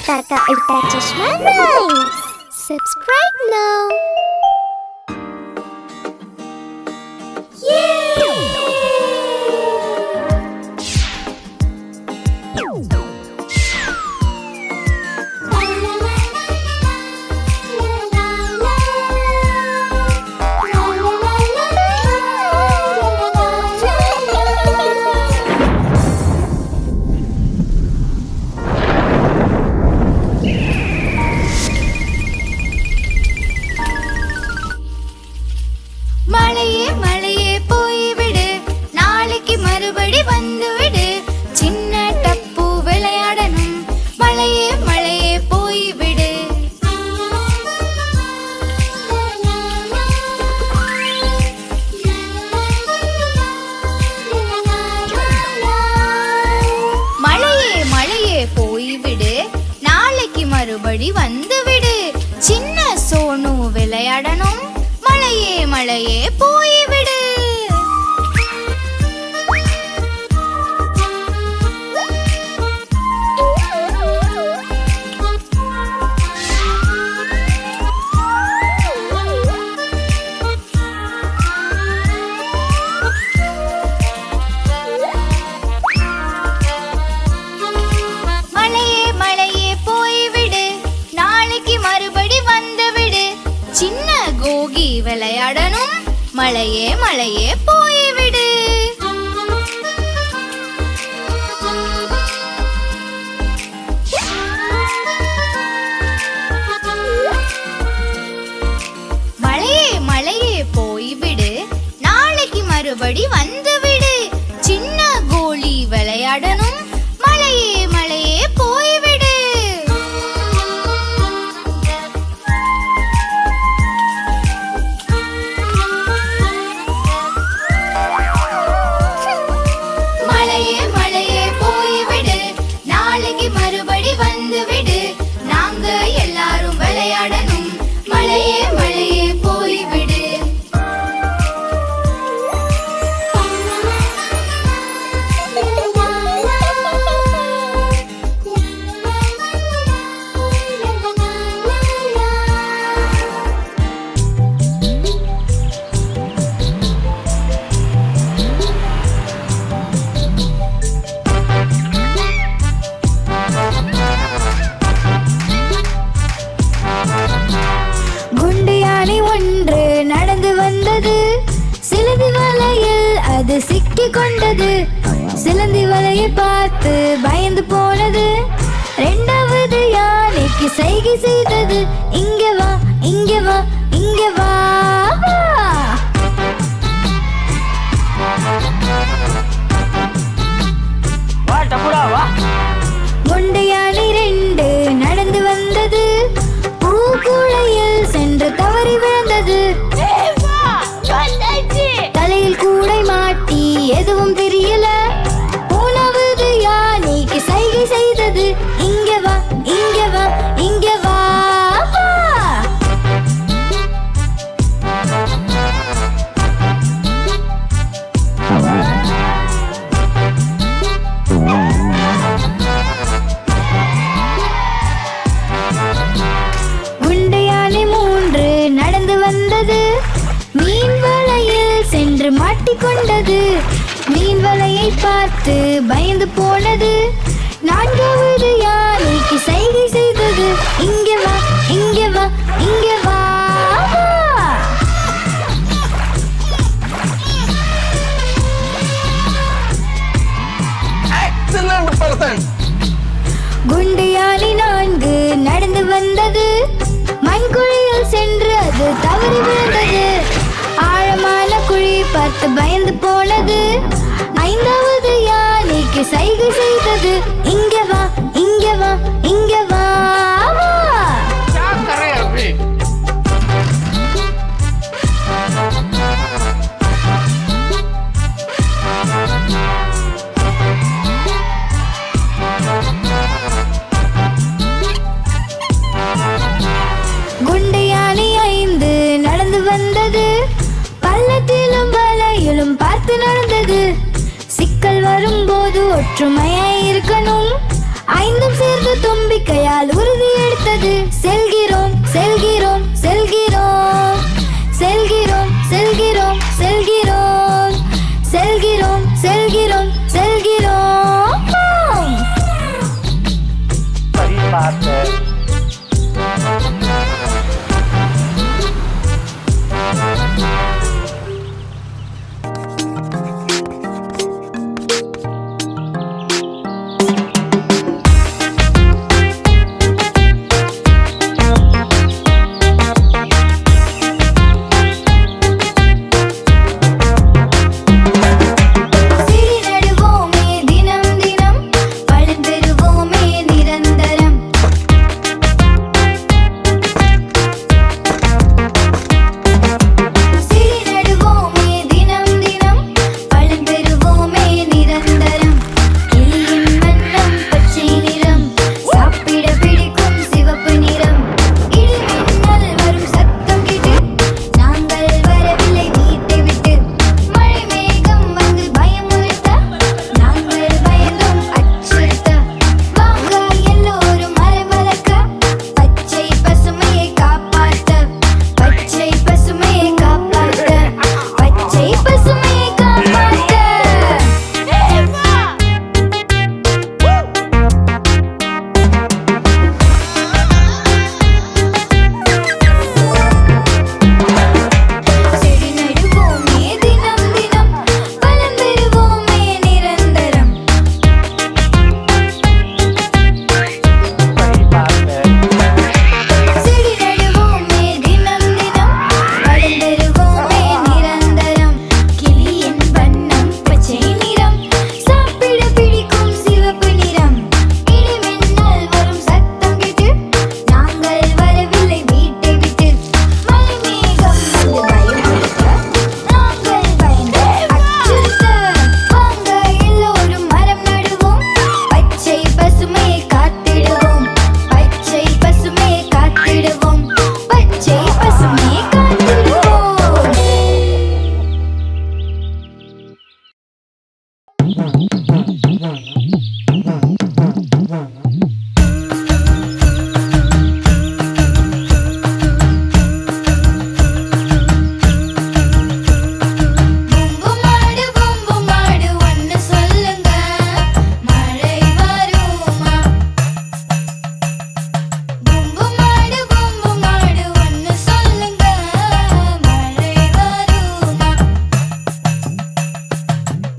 Ultra Chashma Rhymes. Subscribe now. மழையே மழையே போய்விடு, நாளைக்கு மறுபடி வந்துவிடு. சின்ன டப்பு விளையாடணும், மழையே மழையே போய்விடு. மழையே மழையே போய்விடு, நாளைக்கு மறுபடி வந்துவிடு. சின்ன சோனு விளையாடணும், மழையே மழையே போய்விடு. மழையே மழையே போய்விடு, நாளைக்கு மறுபடி வந்துவிடு. சின்ன கோகி விளையாடணும், மழையே மழையே போய்விடு. மழையே மழையே போய்விடு, நாளைக்கு மறுபடி வந்துவிடு. சின்ன கோலி விளையாடணும், மழையே மழையே போய்விடு. மழையே மழையே போய்விடு, நாளைக்கு மறுபடி வந்துவிடு. நாங்க எல்லாரும் விளையாடணும், மழையே மழையே போய்விடு. குண்டு யானை ஒன்று நடந்து வந்தது, சிலந்தி வலையில் அது சிக்கி கொண்டது. சிலந்தி வலையை பார்த்து பயந்து போனது. இரண்டாவது யானைக்கு சைகை செய்தது, இங்க வா இங்க வா இங்க வா வா. குண்டு யானை ரெண்டு நடந்து வந்தது, பூக்குளையில் சென்று தவறி விழுந்தது. தலையில் கூடை மாட்டி எதுவும் தெரியல. மூணாவது யானைக்கு சைகை செய்தது, இங்க வா இங்க வா இங்க வா வா. குண்டு யானை மூன்று நடந்து வந்தது, மீன் வலையில் சென்று மாட்டிக்கொண்டது. மீன் வலையை பார்த்து பயந்து போனது. நான்காவது யானைக்கு சைகை செய்தது, இங்க வா இங்க வா இங்க வா வா. குண்டு யானை நான்கு நடந்து வந்தது, மண்குழியில் சென்று அது தவறி விழுந்தது. ஆழமான குழி பார்த்து பயந்து போனது. ஐந்தாவது யானைக்கு சைகை செய்தது, இங்க வா இங்க வா இங்க வா வா. குண்டு யானை ஐந்து நடந்து வந்தது, பள்ளத்திலும் வலையிலும் பார்த்து நடந்தது. சிக்கல் வரும்போது ஒற்றுமையாய் இருக்கணும். 5 பூதம் சேர்ந்து தும்பிக்கையால் உறுதி எடுத்தது. செல்கிறோம் செல்கிறோம் செல்கிறோம் செல்கிறோம் செல்கிறோம் செல்கிறோம் செல்கிறோம் செல்கிறோம் செல்கிறோம். சரி பார்த்து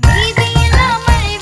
வீதியெல்லாம் மழை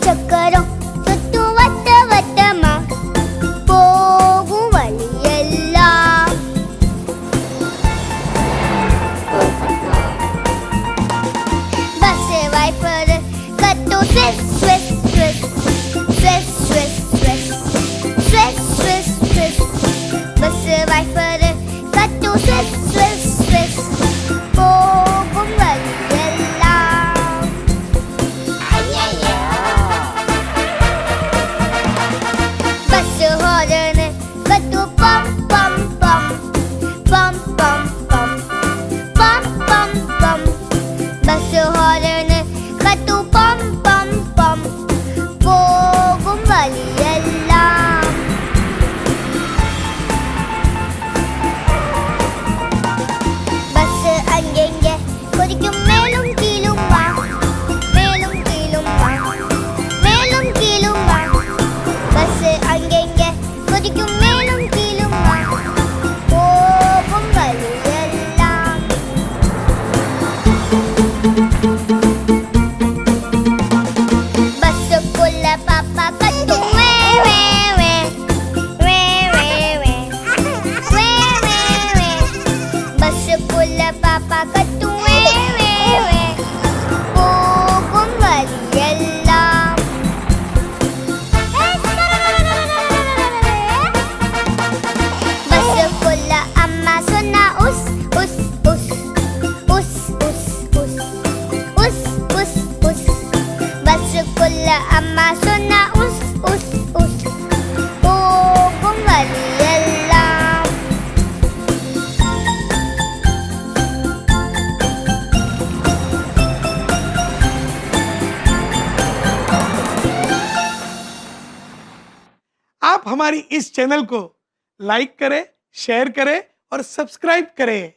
சக்கரம் சுத்து வட்ட வட்டமா போகும் வழியெல்லாம் பஸ் வைப்பர் கட்டும் swish swish swish swish swish swish swish swish swish bus wiper கட்டும் ஸ்விஸ் ஸ்விஸ் ஸ்விஸ் போகும் வழியெல்லாம் பஸ் ஹாரன் கட்டும் பம் பம் பம் பம் பம் பம் பம் பம் பம் பஸ் ஹாரன் கட்டும் பம் பம் பம் போகும் வழியெல்லாம் பஸ் அங்கெங்கே கொதிக்கும் மேலும் கீழும் வா மேலும் கீழும் வா மேலும் கீழும் வா பஸ் அங்கெங்கே கொதிக்கும் மேலும் கீழும் வா போகும் வழியெல்லாம் பஸ்ஸுக்குள்ள பாப்பா கத்தும் வே வே வே வே வே வே வே வே வே பஸ்ஸுக்குள்ள பாப்பா கத்தும் வே வே வே போகும் வழியெல்லாம் பஸ்ஸுக்குள்ள அம்மா சொன்னா உஸ் உஸ் உஸ் உஸ் உஸ் உஸ் உஸ் உஸ் உஸ் பஸ்ஸுக்குள்ள அம்மா சொன்னா உஸ் உஸ் உஸ் போகும் வழியெல்லாம் आप हमारी इस चैनल को लाइक करें, शेयर करें और सब्सक्राइब करें।